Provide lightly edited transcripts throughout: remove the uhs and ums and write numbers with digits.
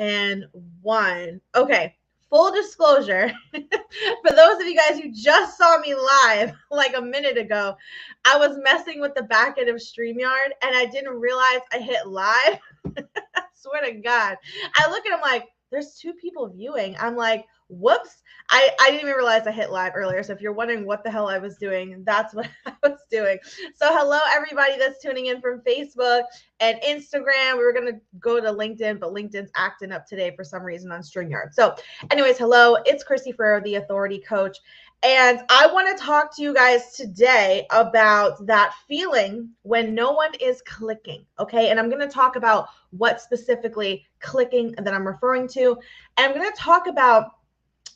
and 1. Okay, full disclosure, for those of you guys who just saw me live like a minute ago, I was messing with the back end of StreamYard and I didn't realize I hit live. I swear to God. I look at him like, there's 2 people viewing. I'm like, whoops. I didn't even realize I hit live earlier. So if you're wondering what the hell I was doing, that's what I was doing. So hello, everybody that's tuning in from Facebook and Instagram. We were going to go to LinkedIn, but LinkedIn's acting up today for some reason on StreamYard. So anyways, hello, it's Chrissy Ferrer, the Authority Coach. And I want to talk to you guys today about that feeling when no one is clicking, okay? And I'm going to talk about what specifically clicking that I'm referring to. And I'm going to talk about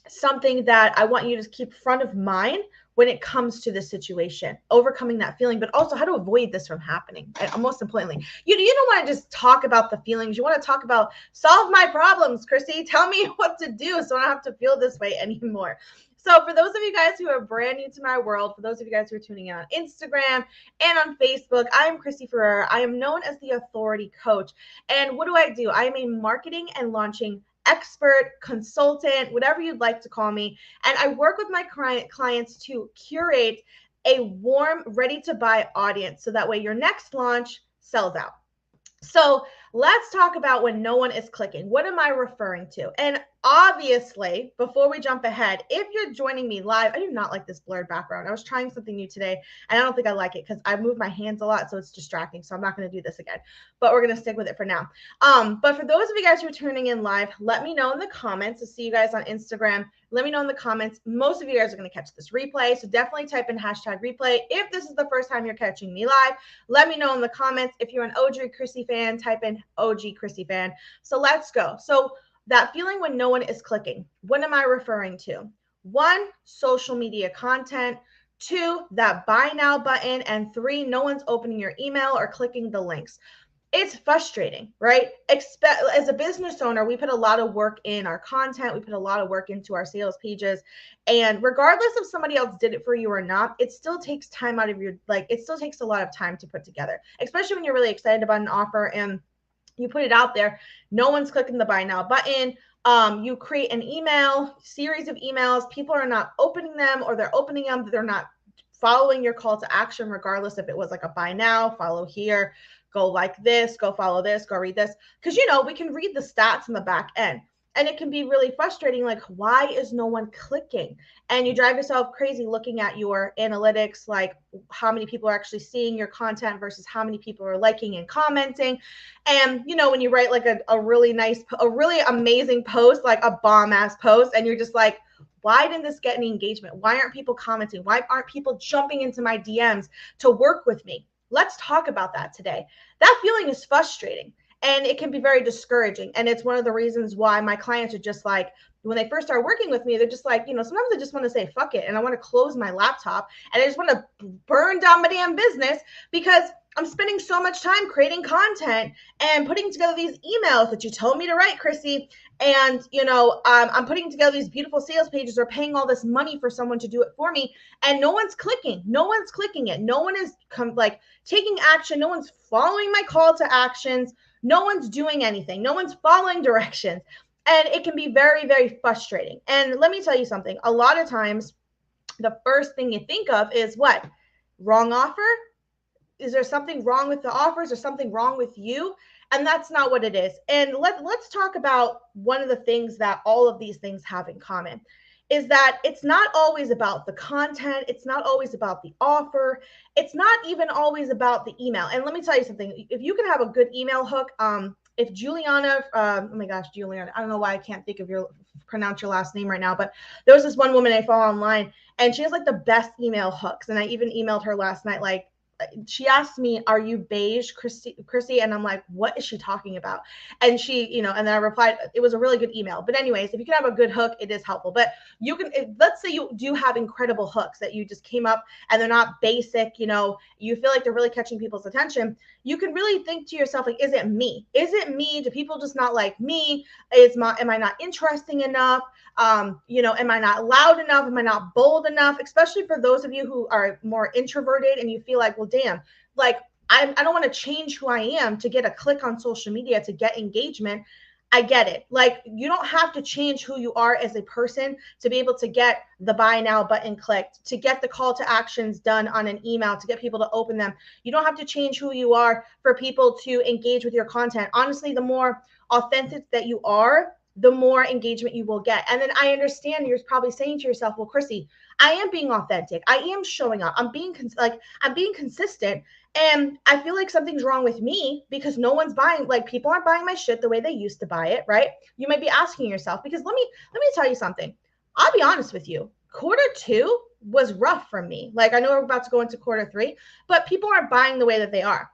something that I want you to keep front of mind when it comes to this situation, overcoming that feeling, but also how to avoid this from happening. And most importantly, you don't want to just talk about the feelings. You want to talk about solve my problems, Chrissy. Tell me what to do so I don't have to feel this way anymore. So for those of you guys who are brand new to my world, for those of you guys who are tuning in on Instagram and on Facebook, I am Chrissy Ferrer. I am known as the Authority Coach. And what do? I am a marketing and launching expert, consultant, whatever you'd like to call me. And I work with my clients to curate a warm, ready to buy audience so that way your next launch sells out. So let's talk about when no one is clicking. What am I referring to? And obviously, before we jump ahead, if you're joining me live, I do not like this blurred background. I was trying something new today, and I don't think I like it because I move my hands a lot, so it's distracting. So I'm not going to do this again, but we're going to stick with it for now. But for those of you guys who are tuning in live, let me know in the comments. To see you guys on Instagram. Let me know in the comments. Most of you guys are going to catch this replay, so definitely type in #replay. If this is the first time you're catching me live, let me know in the comments. If you're an OG Chrissy fan, type in OG Chrissy fan. So let's go. So that feeling when no one is clicking, what am I referring to? 1, social media content. 2, that buy now button. And 3, no one's opening your email or clicking the links. It's frustrating, right? As a business owner, we put a lot of work in our content. We put a lot of work into our sales pages. And regardless if somebody else did it for you or not, it still takes time out of your, it still takes a lot of time to put together, especially when you're really excited about an offer and you put it out there. No one's clicking the buy now button. You create an series of emails. People are not opening them, or they're opening them, but they're not following your call to action, regardless if it was like a buy now, follow here, go like this, go follow this, go read this. Because, we can read the stats in the back end. And it can be really frustrating. Like, why is no one clicking? And you drive yourself crazy looking at your analytics, like how many people are actually seeing your content versus how many people are liking and commenting. And, when you write like a really nice, a really amazing post, like a bomb ass post, and you're just like, why didn't this get any engagement? Why aren't people commenting? Why aren't people jumping into my DMs to work with me? Let's talk about that today. That feeling is frustrating. And it can be very discouraging. And it's one of the reasons why my clients are just like, when they first start working with me, they're just like, sometimes I just want to say, fuck it. And I want to close my laptop and I just want to burn down my damn business because I'm spending so much time creating content and putting together these emails that you told me to write, Chrissy. And, I'm putting together these beautiful sales pages or paying all this money for someone to do it for me. And no one's clicking. No one's clicking it. No one is taking action. No one's following my call to actions. No one's doing anything. No one's following directions. And it can be very, very frustrating. And let me tell you something. A lot of times, the first thing you think of is what? Wrong offer? Is there something wrong with the offers or something wrong with you? And that's not what it is. And let's talk about one of the things that all of these things have in common is that it's not always about the content. It's not always about the offer. It's not even always about the email. And let me tell you something. If you can have a good email hook, if Juliana, oh my gosh, Juliana, I don't know why I can't think of pronounce your last name right now, but there was this one woman I follow online and she has like the best email hooks. And I even emailed her last night, like, she asked me, are you beige, Chrissy? And I'm like, what is she talking about? And she, and then I replied, it was a really good email. But anyways, if you can have a good hook, it is helpful. But you can, let's say you do have incredible hooks that you just came up and they're not basic, you feel like they're really catching people's attention. You can really think to yourself, like, is it me? Is it me? Do people just not like me? Am I not interesting enough? Am I not loud enough? Am I not bold enough? Especially for those of you who are more introverted and you feel like, well, damn, like I don't want to change who I am to get a click on social media to get engagement. I get it. Like, you don't have to change who you are as a person to be able to get the buy now button clicked, to get the call to actions done on an email, to get people to open them. You don't have to change who you are for people to engage with your content. Honestly, the more authentic that you are, the more engagement you will get. And then I understand you're probably saying to yourself, well, Chrissy, I am being authentic. I am showing up. I'm being consistent. And I feel like something's wrong with me because no one's buying, like, people aren't buying my shit the way they used to buy it, right? You might be asking yourself, because let me tell you something. I'll be honest with you. Quarter 2 was rough for me. Like, I know we're about to go into quarter 3, but people aren't buying the way that they are.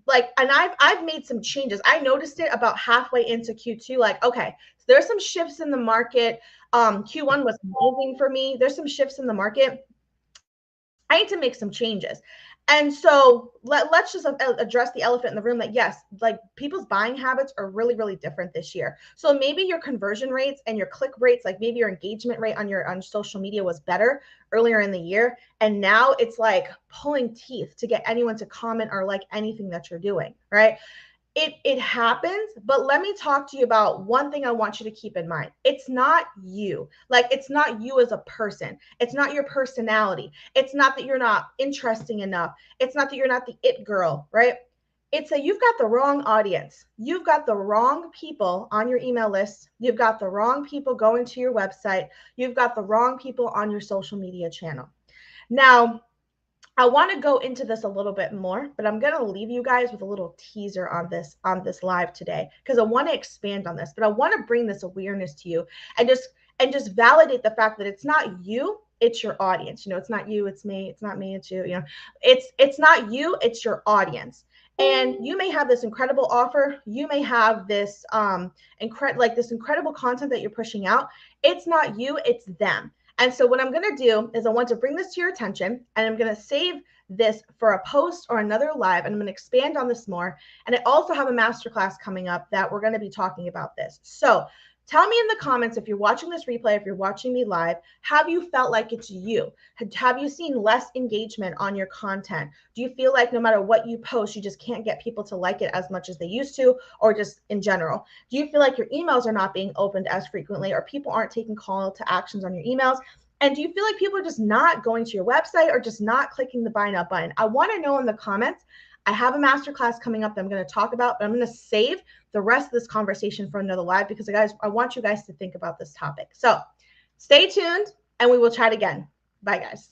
Like, and I've made some changes. I noticed it about halfway into Q2. Like, okay, so there's some shifts in the market. Q1 was amazing for me. There's some shifts in the market. I need to make some changes. And so let's just address the elephant in the room that, yes, like, people's buying habits are really, really different this year. So maybe your conversion rates and your click rates, like maybe your engagement rate on social media was better earlier in the year. And now it's like pulling teeth to get anyone to comment or like anything that you're doing, right? It happens, but let me talk to you about one thing I want you to keep in mind. It's not you. Like, it's not you as a person. It's not your personality. It's not that you're not interesting enough. It's not that you're not the it girl, right? It's that you've got the wrong audience. You've got the wrong people on your email list. You've got the wrong people going to your website. You've got the wrong people on your social media channel. Now, I want to go into this a little bit more, but I'm going to leave you guys with a little teaser on this live today, because I want to expand on this, but I want to bring this awareness to you and just validate the fact that it's not you, it's your audience. You know, it's not you, it's me, it's not me, it's you, you know. It's not you, it's your audience. And you may have this incredible offer, you may have this incredible content that you're pushing out. It's not you, it's them. And so what I'm going to do is I want to bring this to your attention, and I'm going to save this for a post or another live, and I'm going to expand on this more. And I also have a masterclass coming up that we're going to be talking about this. So tell me in the comments, if you're watching this replay, if you're watching me live, have you felt like it's you? Have you seen less engagement on your content? Do you feel like no matter what you post, you just can't get people to like it as much as they used to, or just in general? Do you feel like your emails are not being opened as frequently, or people aren't taking call to actions on your emails? And do you feel like people are just not going to your website or just not clicking the buy now button? I want to know in the comments. I have a masterclass coming up that I'm going to talk about, but I'm going to save the rest of this conversation for another live, because guys, I want you guys to think about this topic. So stay tuned and we will chat again. Bye, guys.